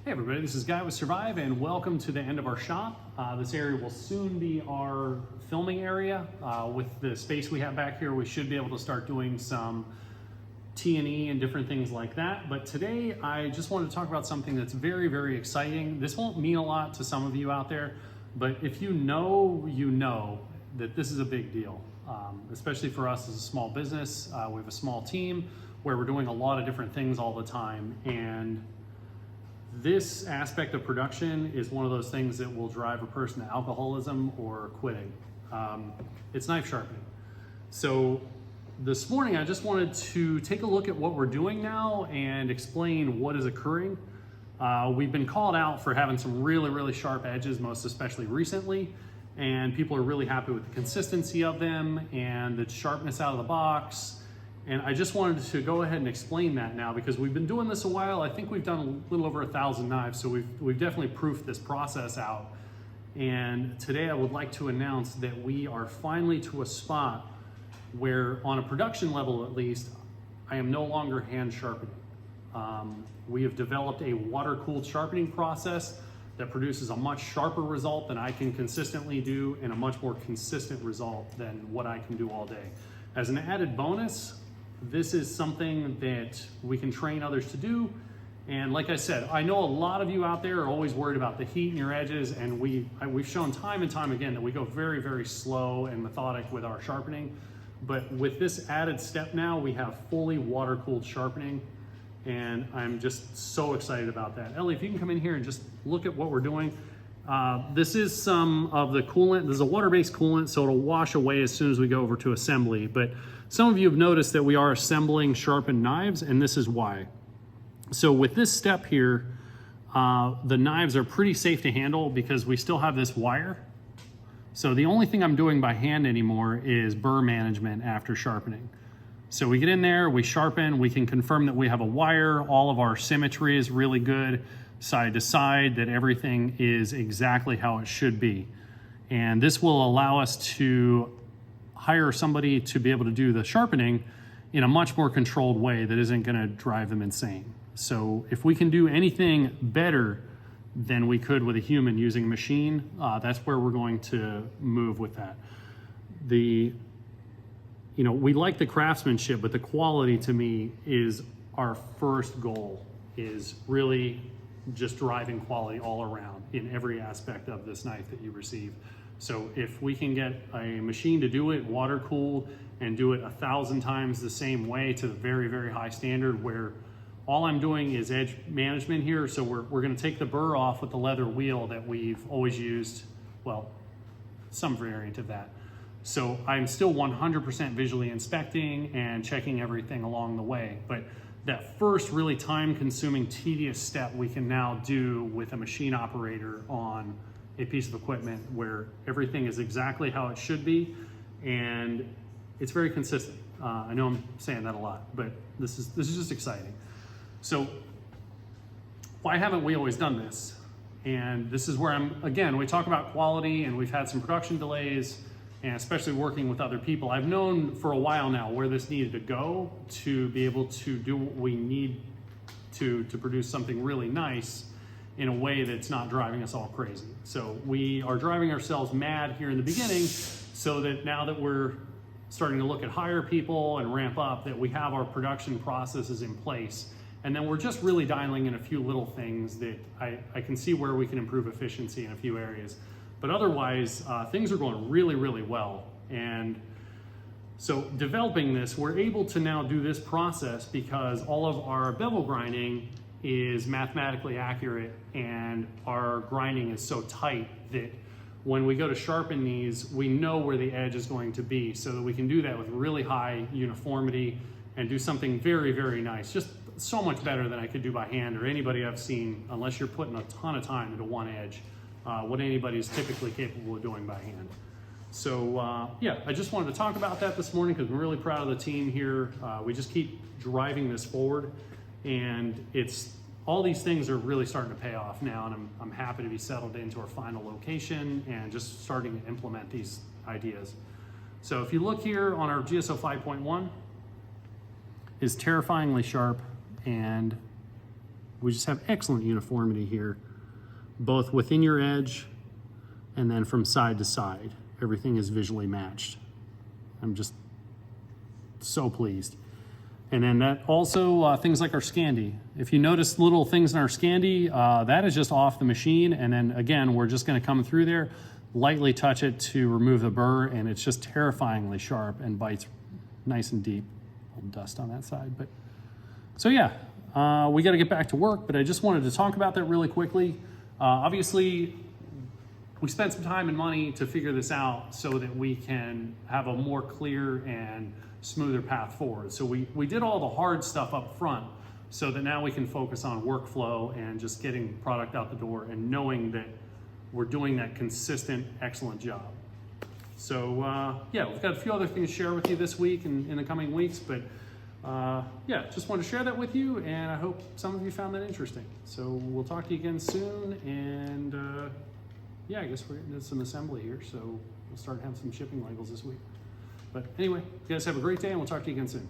Hey everybody, this is Guy with Survive and welcome to the end of our shop. This area will soon be our filming area. With the space we have back here, we should be able to start doing some T&E and different things like that. But today I just wanted to talk about something that's very, very exciting. This won't mean a lot to some of you out there, but if you know that this is a big deal, especially for us as a small business. We have a small team where we're doing a lot of different things all the time, and this aspect of production is one of those things that will drive a person to alcoholism or quitting. It's knife sharpening. So this morning I just wanted to take a look at what we're doing now and explain what is occurring. We've been called out for having some really, really sharp edges, most especially recently, and people are really happy with the consistency of them and the sharpness out of the box. And I just wanted to go ahead and explain that now because we've been doing this a while. I think we've done a little over 1,000 knives, so we've definitely proofed this process out. And today I would like to announce that we are finally to a spot where, on a production level at least, I am no longer hand sharpening. We have developed a water-cooled sharpening process that produces a much sharper result than I can consistently do and a much more consistent result than what I can do all day. As an added bonus, this is something that we can train others to do. And like I said, I know a lot of you out there are always worried about the heat in your edges, and we've shown time and time again that we go very, very slow and methodic with our sharpening. But with this added step now, we have fully water-cooled sharpening, and I'm just so excited about that. Ellie, if you can come in here and just look at what we're doing. This is some of the coolant. This is a water-based coolant, so it'll wash away as soon as we go over to assembly. But some of you have noticed that we are assembling sharpened knives, and this is why. So with this step here, the knives are pretty safe to handle because we still have this wire. So the only thing I'm doing by hand anymore is burr management after sharpening. So we get in there, we sharpen, we can confirm that we have a wire, all of our symmetry is really good, side to side, that everything is exactly how it should be. And this will allow us to hire somebody to be able to do the sharpening in a much more controlled way that isn't going to drive them insane. So if we can do anything better than we could with a human using a machine, that's where we're going to move with that. We like the craftsmanship, but the quality to me is our first goal, is really just driving quality all around in every aspect of this knife that you receive. So if we can get a machine to do it water cooled and do it 1,000 times the same way to the very, very high standard, where all I'm doing is edge management here. So we're going to take the burr off with the leather wheel that we've always used, well, some variant of that. So I'm still 100% visually inspecting and checking everything along the way. But that first really time-consuming, tedious step we can now do with a machine operator on a piece of equipment where everything is exactly how it should be, and it's very consistent. I know I'm saying that a lot, but this is just exciting. So why haven't we always done this? And this is where we talk about quality, and we've had some production delays, and especially working with other people. I've known for a while now where this needed to go to be able to do what we need to produce something really nice in a way that's not driving us all crazy. So we are driving ourselves mad here in the beginning, so that now that we're starting to look at hire people and ramp up, that we have our production processes in place. And then we're just really dialing in a few little things that I can see where we can improve efficiency in a few areas. But otherwise, things are going really, really well. And so developing this, we're able to now do this process because all of our bevel grinding is mathematically accurate, and our grinding is so tight that when we go to sharpen these, we know where the edge is going to be, so that we can do that with really high uniformity and do something very, very nice. Just so much better than I could do by hand, or anybody I've seen, unless you're putting a ton of time into one edge, what anybody is typically capable of doing by hand. So I just wanted to talk about that this morning because I'm really proud of the team here. We just keep driving this forward, and all these things are really starting to pay off now, and I'm happy to be settled into our final location and just starting to implement these ideas. So if you look here on our GSO 5.1, is terrifyingly sharp, and we just have excellent uniformity here, both within your edge and then from side to side. Everything is visually matched. I'm just so pleased. And then that also, things like our Scandi. If you notice little things in our Scandi, that is just off the machine. And then again, we're just gonna come through there, lightly touch it to remove the burr, and it's just terrifyingly sharp and bites nice and deep. A little dust on that side, but. So yeah, we gotta get back to work, but I just wanted to talk about that really quickly. Obviously, we spent some time and money to figure this out so that we can have a more clear and smoother path forward. So we did all the hard stuff up front so that now we can focus on workflow and just getting product out the door and knowing that we're doing that consistent, excellent job. So yeah, we've got a few other things to share with you this week and in the coming weeks, but yeah, just wanted to share that with you, and I hope some of you found that interesting. So we'll talk to you again soon, and yeah, I guess we're getting into some assembly here, so we'll start having some shipping labels this week. But anyway, you guys have a great day, and we'll talk to you again soon.